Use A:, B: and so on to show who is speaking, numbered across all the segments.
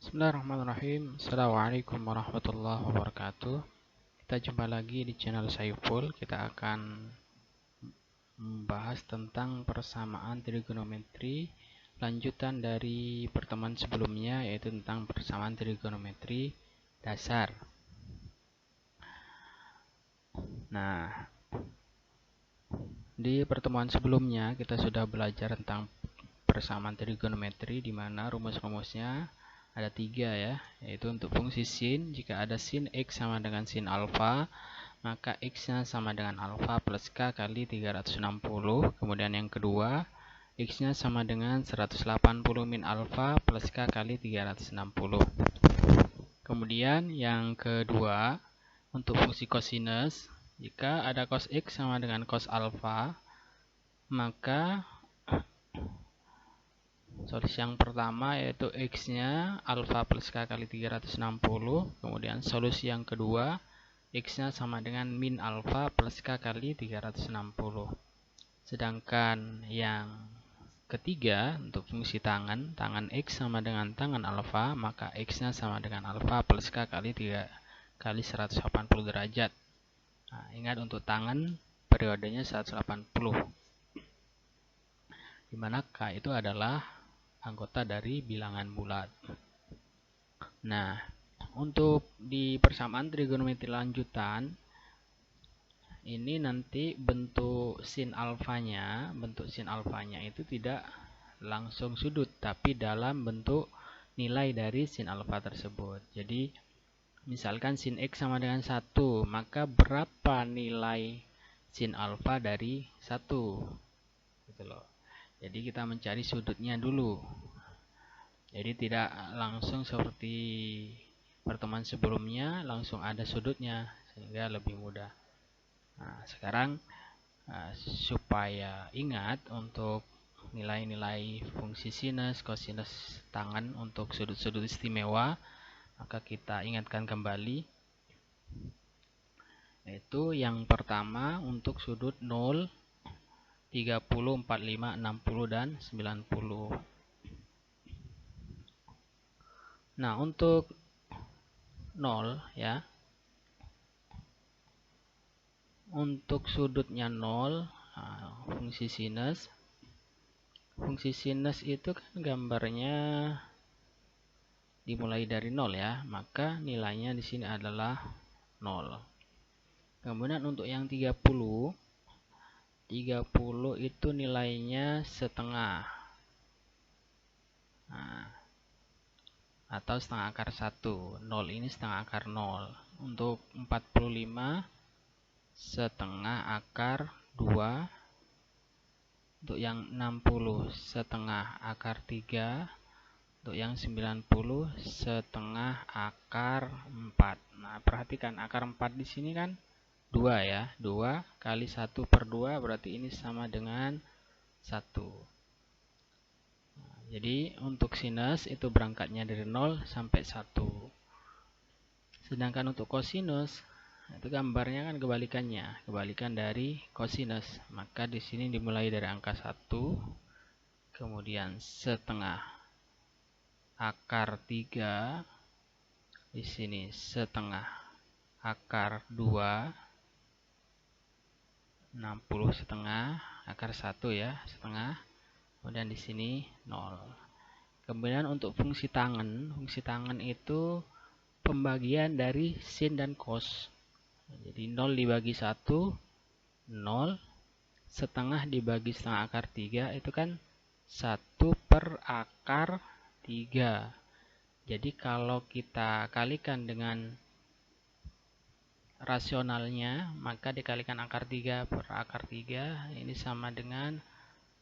A: Bismillahirrahmanirrahim. Assalamualaikum warahmatullahi wabarakatuh. Kita jumpa lagi di channel Saiful. Kita akan membahas tentang persamaan trigonometri, lanjutan dari pertemuan sebelumnya, yaitu tentang persamaan trigonometri dasar. Nah, di pertemuan sebelumnya kita sudah belajar tentang persamaan trigonometri, di mana rumus-rumusnya ada 3 ya, yaitu untuk fungsi sin, jika ada sin x sama dengan sin alfa, maka x-nya sama dengan alfa plus k kali 360. Kemudian yang kedua, x-nya sama dengan 180 min alfa plus k kali 360. Kemudian yang kedua, untuk fungsi cosinus, jika ada cos x sama dengan cos alfa, maka solusi yang pertama yaitu x-nya alfa plus k kali 360. Kemudian solusi yang kedua, x-nya sama dengan min alfa plus k kali 360. Sedangkan yang ketiga, untuk fungsi tangan x sama dengan tangan alfa, maka x-nya sama dengan alfa plus k kali 3 kali 180 derajat. Nah, ingat untuk tangan periodenya 180. Dimana k itu adalah anggota dari bilangan bulat. Nah, untuk di persamaan trigonometri lanjutan, ini nanti bentuk sin alfanya itu tidak langsung sudut, tapi dalam bentuk nilai dari sin alfa tersebut. Jadi, misalkan sin x sama dengan 1, maka berapa nilai sin alfa dari 1? Gitu loh. Jadi kita mencari sudutnya dulu. Jadi tidak langsung seperti pertemuan sebelumnya langsung ada sudutnya, sehingga lebih mudah. Nah, sekarang supaya ingat untuk nilai-nilai fungsi sinus, kosinus tangan untuk sudut-sudut istimewa, maka kita ingatkan kembali. Yaitu yang pertama untuk sudut 0, 30, 45, 60, dan 90. Nah, untuk 0 ya. Untuk sudutnya 0, fungsi sinus. Fungsi sinus itu kan gambarnya dimulai dari 0 ya, maka nilainya di sini adalah 0. Kemudian untuk yang 30 itu nilainya setengah. Nah, atau setengah akar 1. 0 ini setengah akar 0. Untuk 45 setengah akar 2. Untuk yang 60 setengah akar 3. Untuk yang 90 setengah akar 4. Nah, perhatikan akar 4 di sini kan 2 ya. 2 kali 1 per 2 berarti ini sama dengan 1. Nah, jadi untuk sinus itu berangkatnya dari 0 sampai 1. Sedangkan untuk kosinus itu gambarnya kan kebalikannya, kebalikan dari kosinus. Maka di sini dimulai dari angka 1, kemudian setengah akar 3, di sini setengah akar 2, 60 setengah akar 1 ya, setengah. Kemudian di sini 0. Kemudian untuk fungsi tangan itu pembagian dari sin dan cos. Jadi 0 dibagi 1, 0. Setengah dibagi setengah akar 3 itu kan 1 per akar 3. Jadi kalau kita kalikan dengan rasionalnya, maka dikalikan akar 3 per akar 3, ini sama dengan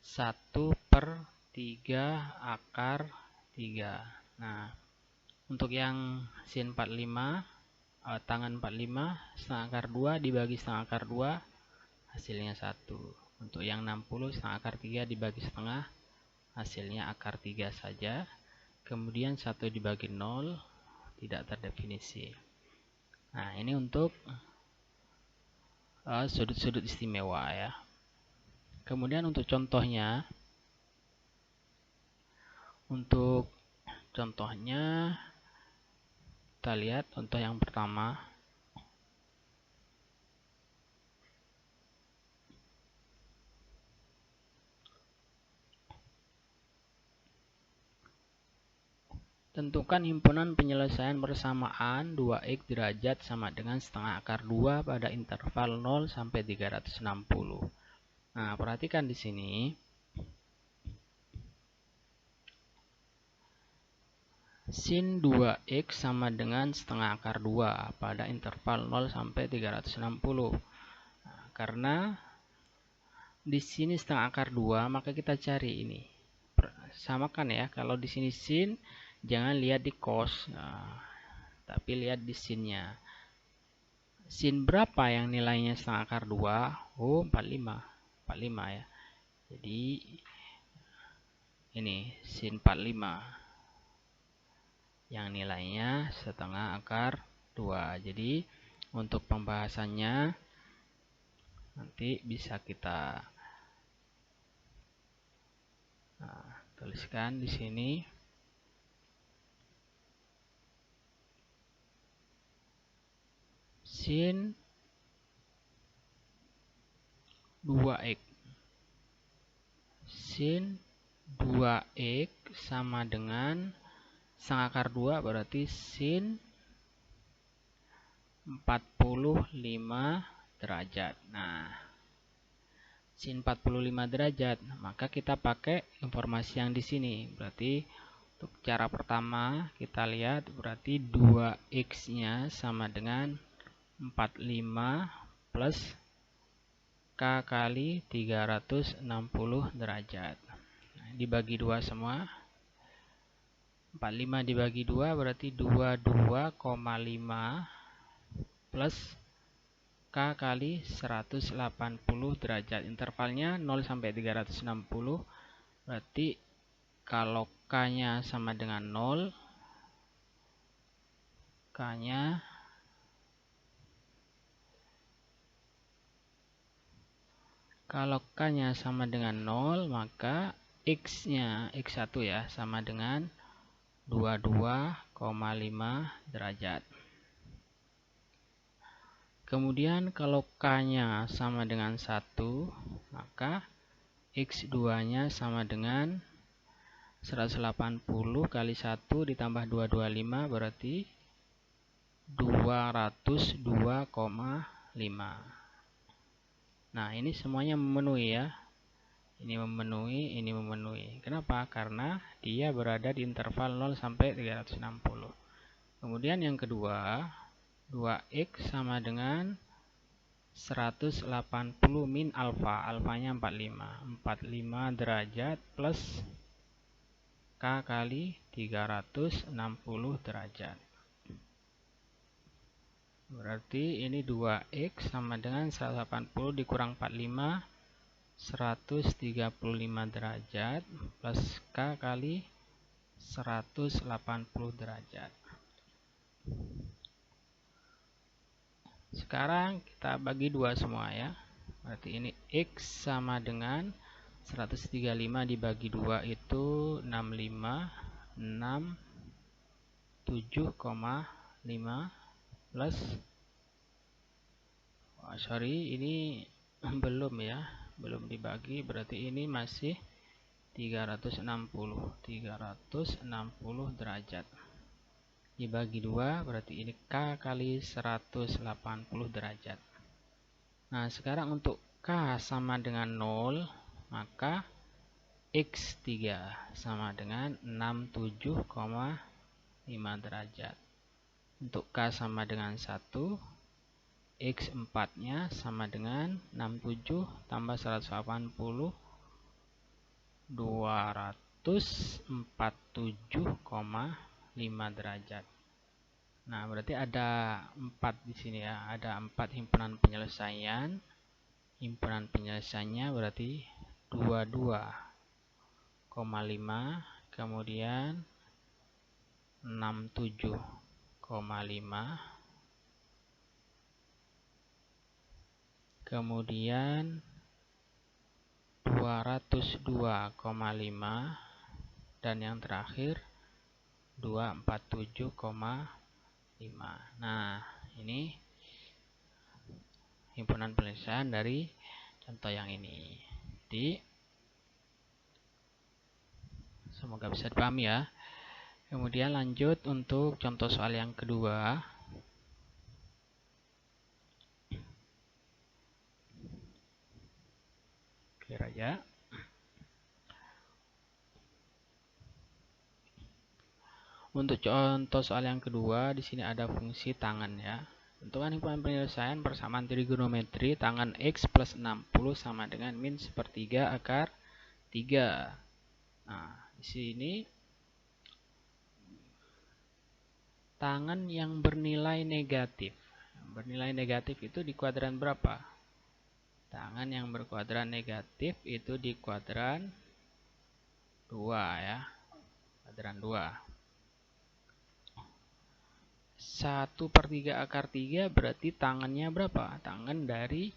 A: 1 per 3 akar 3. Nah, untuk yang sin 45, tangan 45, setengah akar 2 dibagi setengah akar 2, hasilnya 1. Untuk yang 60, setengah akar 3 dibagi setengah, hasilnya akar 3 saja. Kemudian 1 dibagi 0, tidak terdefinisi. Nah, ini untuk sudut-sudut istimewa ya. Kemudian untuk contohnya kita lihat contoh yang pertama. Tentukan himpunan penyelesaian persamaan 2x derajat sama dengan setengah akar 2 pada interval 0 sampai 360. Nah, perhatikan di sini. Sin 2x sama dengan setengah akar 2 pada interval 0 sampai 360. Nah, karena di sini setengah akar 2, maka kita cari ini. Samakan ya, kalau di sini sin, jangan lihat di cos, tapi lihat di sinnya. Sin berapa yang nilainya setengah akar 2? Oh, 45. 45 ya. Jadi ini sin 45 yang nilainya setengah akar 2. Jadi untuk pembahasannya nanti bisa kita tuliskan di sini. Sin 2x. Sin 2x sama dengan setengah akar 2 berarti sin 45 derajat. Nah, sin 45 derajat, maka kita pakai informasi yang di sini. Berarti untuk cara pertama kita lihat berarti 2x-nya sama dengan 45 plus K kali 360 derajat. Nah, dibagi 2 semua. 45 dibagi 2 berarti 22,5 plus K kali 180 derajat. Intervalnya 0 sampai 360. Berarti kalau K-nya sama dengan 0, K-nya sama dengan 0, maka X-nya, X1 ya, sama dengan 22,5 derajat. Kemudian kalau K-nya sama dengan 1, maka X2-nya sama dengan 180 kali 1 ditambah 225 berarti 202,5. Nah, ini semuanya memenuhi ya. Ini memenuhi, ini memenuhi. Kenapa? Karena dia berada di interval 0 sampai 360. Kemudian yang kedua, 2x sama dengan 180 min alfa. Alfanya 45. 45 derajat plus K kali 360 derajat. Berarti ini 2x sama dengan 180 dikurang 45, 135 derajat plus K kali 180 derajat. Sekarang kita bagi 2 semua ya. Berarti ini X sama dengan 135 dibagi 2 itu 65, 7,5 plus, ini belum ya, belum dibagi, berarti ini masih 360 derajat. Dibagi 2 berarti ini K kali 180 derajat. Nah, sekarang untuk K sama dengan 0, maka X3 sama dengan 67,5 derajat. Untuk K sama dengan 1, X4-nya sama dengan 67 tambah 180, 247,5 derajat. Nah, berarti ada 4 di sini ya. Ada 4 himpunan penyelesaian. Himpunan penyelesaiannya berarti 22,5, kemudian 67,5, kemudian 202,5, dan yang terakhir 247,5. 5. Nah, ini himpunan penyelesaian dari contoh yang ini. Jadi, semoga bisa dipahami ya. Kemudian lanjut untuk contoh soal yang kedua. Clear aja. Untuk contoh soal yang kedua, di sini ada fungsi tangan ya. Tentukan himpunan penyelesaian persamaan trigonometri tangan X plus 60 sama dengan min sepertiga akar 3. Nah, di sini tangan yang bernilai negatif. Bernilai negatif itu di kuadran berapa? Tangan yang berkuadran negatif itu di kuadran 2 ya. Kuadran 2. 1/3 akar 3 berarti tangannya berapa? Tangan dari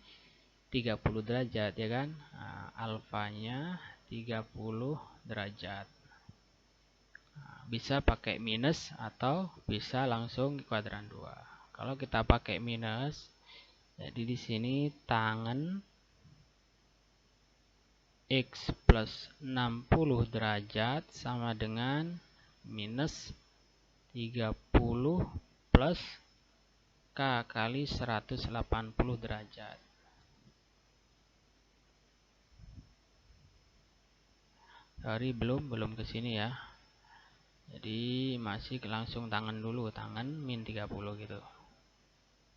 A: 30 derajat ya kan. Nah, alfanya 30 derajat. Nah, bisa pakai minus atau bisa langsung di kuadran 2. Kalau kita pakai minus, jadi di sini tangan X plus 60 derajat sama dengan minus 30 plus K kali 180 derajat. Sorry, belum ke sini ya. Jadi masih langsung tangan dulu, tangan min 30 gitu.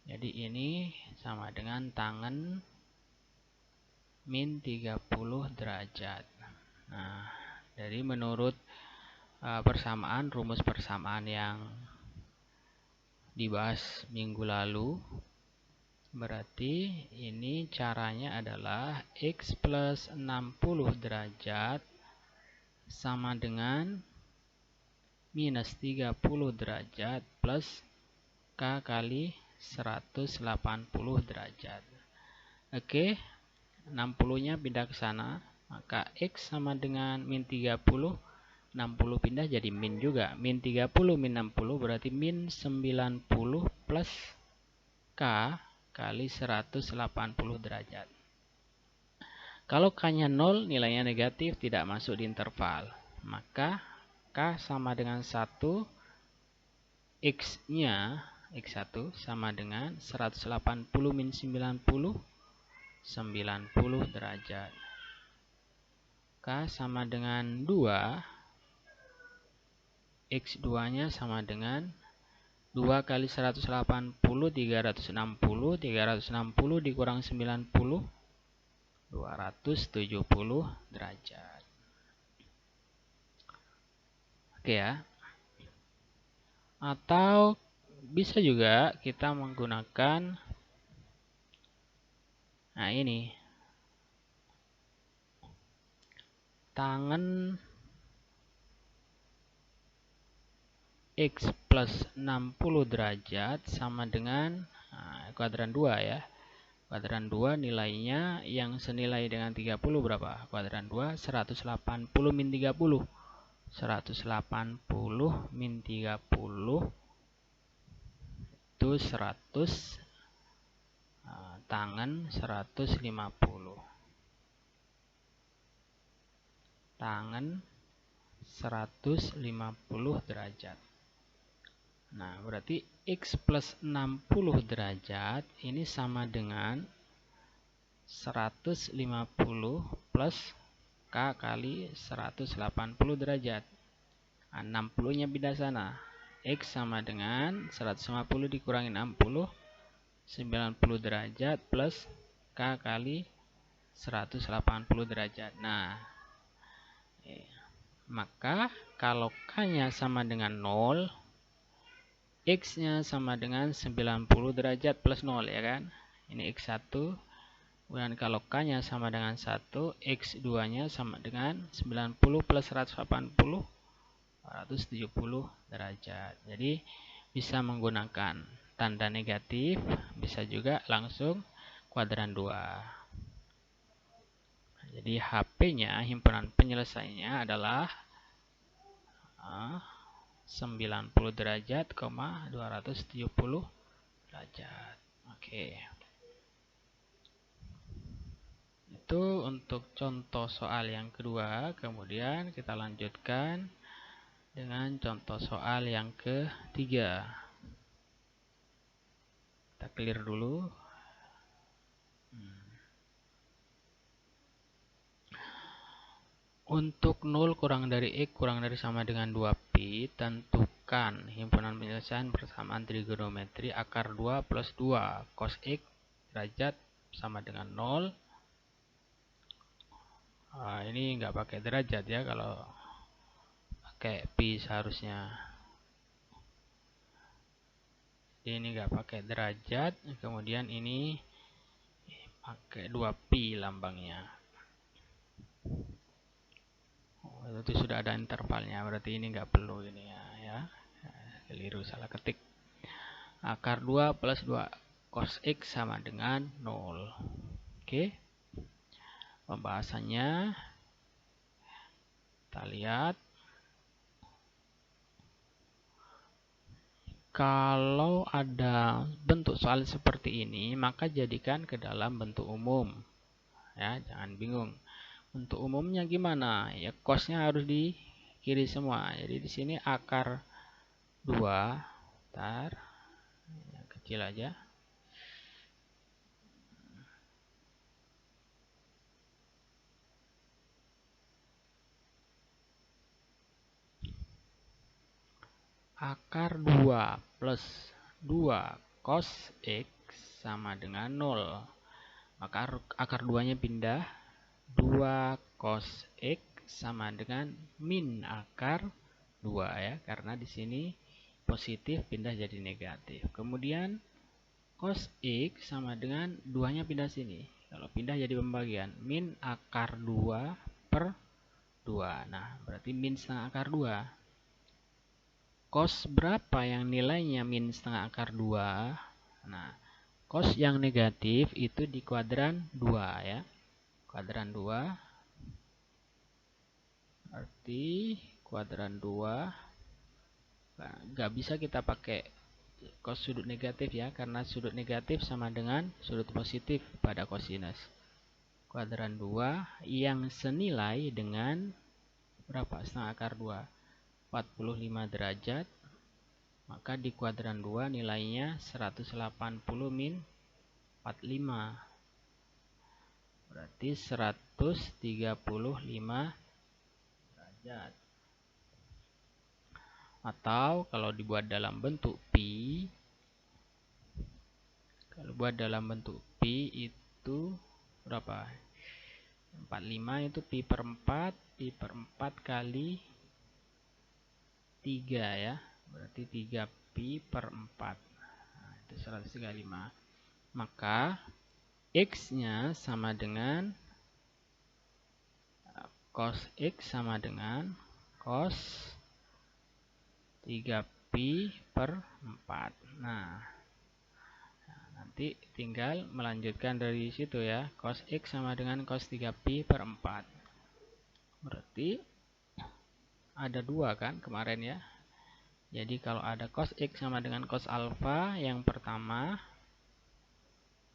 A: Jadi ini sama dengan tangan min 30 derajat. Nah, dari menurut rumus persamaan yang dibahas minggu lalu, berarti ini caranya adalah X plus 60 derajat sama dengan minus 30 derajat plus K kali 180 derajat. Oke, 60-nya pindah ke sana, maka X sama dengan min 30, 60 pindah jadi min juga. Min 30 min 60 berarti min 90 plus K kali 180 derajat. Kalau K-nya 0, nilainya negatif, tidak masuk di interval. Maka K sama dengan 1, X-nya, X1 sama dengan 180 min 90, 90 derajat. K sama dengan 2, X2-nya sama dengan 2 kali 180, 360, 360 dikurang 90, 270 derajat. Oke ya. Atau bisa juga kita menggunakan, nah ini, tangan X plus 60 derajat sama dengan kuadran 2 ya. Kuadran 2 nilainya yang senilai dengan 30 berapa? Kuadran 2 180 min 30. 180 min 30 itu 100, tangan 150. Tangan 150 derajat. Nah, berarti X plus 60 derajat ini sama dengan 150 plus K kali 180 derajat. Nah, 60-nya pindah sana. X sama dengan 150 dikurangi 60, 90 derajat plus K kali 180 derajat. Nah, maka kalau K-nya sama dengan 0, X-nya sama dengan 90 derajat plus 0 ya kan. Ini X1. Dan kalau K-nya sama dengan 1, X2-nya sama dengan 90 plus 180, 170 derajat. Jadi bisa menggunakan tanda negatif, bisa juga langsung kuadran 2. Jadi HP-nya, himpunan penyelesaiannya adalah 90 derajat, 270 derajat. Oke. Itu untuk contoh soal yang kedua. Kemudian kita lanjutkan dengan contoh soal yang ketiga. Kita clear dulu. Untuk 0 kurang dari X kurang dari sama dengan 2pi, tentukan himpunan penyelesaian persamaan trigonometri akar 2 plus 2 cos X derajat sama dengan 0. Nah, ini nggak pakai derajat ya, kalau pakai pi seharusnya. Ini nggak pakai derajat, kemudian ini pakai 2pi lambangnya. Itu sudah ada intervalnya, berarti ini nggak perlu ini ya. Keliru, salah ketik. Akar 2 plus 2 cos X sama dengan 0. Oke. Pembahasannya kita lihat. Kalau ada bentuk soal seperti ini, maka jadikan ke dalam bentuk umum. Ya, jangan bingung. Bentuk umumnya gimana? Ya, cosnya harus di kiri semua. Jadi di sini akar 2, yang kecil aja. Akar 2 plus 2 cos X sama dengan 0. Maka akar 2-nya pindah. 2 cos X sama dengan min akar 2 ya, karena di sini positif pindah jadi negatif. Kemudian cos X sama dengan 2-nya pindah sini. Kalau pindah jadi pembagian, min akar 2 per 2. Nah, berarti min setengah akar 2. Cos berapa yang nilainya min setengah akar 2? Nah, cos yang negatif itu di kuadran 2 ya. Kuadran 2. Berarti kuadran 2. Nggak bisa kita pakai cos sudut negatif ya, karena sudut negatif sama dengan sudut positif pada kosinus. Kuadran 2 yang senilai dengan berapa? Setengah akar 2. 45 derajat. Maka di kuadran 2 nilainya 180 min 45. Berarti 135 derajat. Atau kalau dibuat dalam bentuk pi, itu berapa? 45 itu pi per 4, pi per 4 kali 3 ya. Berarti 3 pi per 4. Nah, itu 135. Maka X-nya sama dengan cos X sama dengan cos 3 pi per 4. Nah, nanti tinggal melanjutkan dari situ ya. Cos X sama dengan cos 3 pi per 4. Berarti ada 2 kan kemarin ya. Jadi kalau ada cos X sama dengan cos alfa, yang pertama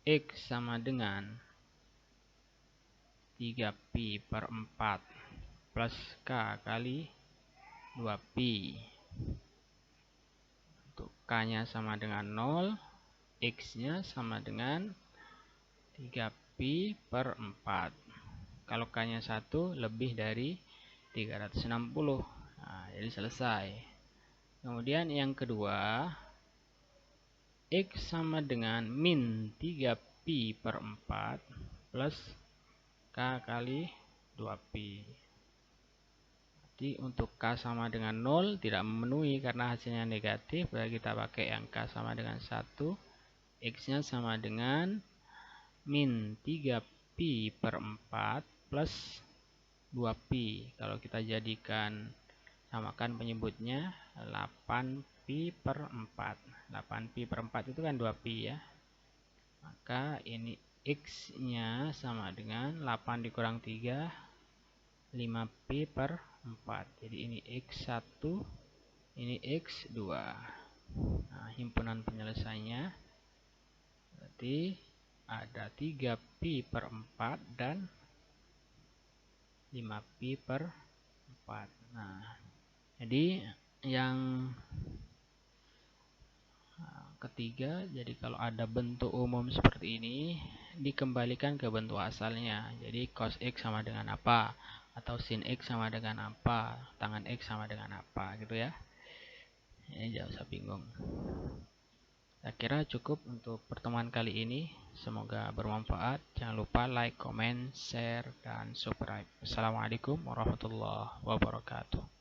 A: X sama dengan 3 pi per 4 plus K kali 2 pi. Untuk K-nya sama dengan 0, X-nya sama dengan 3 pi per 4. Kalau K-nya 1 lebih dari 360. Nah, jadi selesai. Kemudian yang kedua, X sama dengan min 3 pi per 4 plus K kali 2 pi. Jadi untuk K sama dengan 0 tidak memenuhi karena hasilnya negatif. Berarti kita pakai yang K sama dengan 1. X-nya sama dengan min 3 pi per 4 plus 2 pi. Kalau kita jadikan samakan penyebutnya 8 pi per 4. 8 pi per 4 itu kan 2 pi ya. Maka ini X-nya sama dengan 8 dikurang 3, 5 pi per 4. Jadi ini X1 ini X2. Nah, himpunan penyelesaiannya berarti ada 3pi per 4 dan 5pi per 4. Nah, jadi yang ketiga, jadi kalau ada bentuk umum seperti ini, dikembalikan ke bentuk asalnya. Jadi cos X sama dengan apa? Atau sin X sama dengan apa? Tangan X sama dengan apa? Gitu ya. Ini jangan usah bingung. Saya kira cukup untuk pertemuan kali ini. Semoga bermanfaat. Jangan lupa like, comment, share, dan subscribe. Assalamualaikum warahmatullahi wabarakatuh.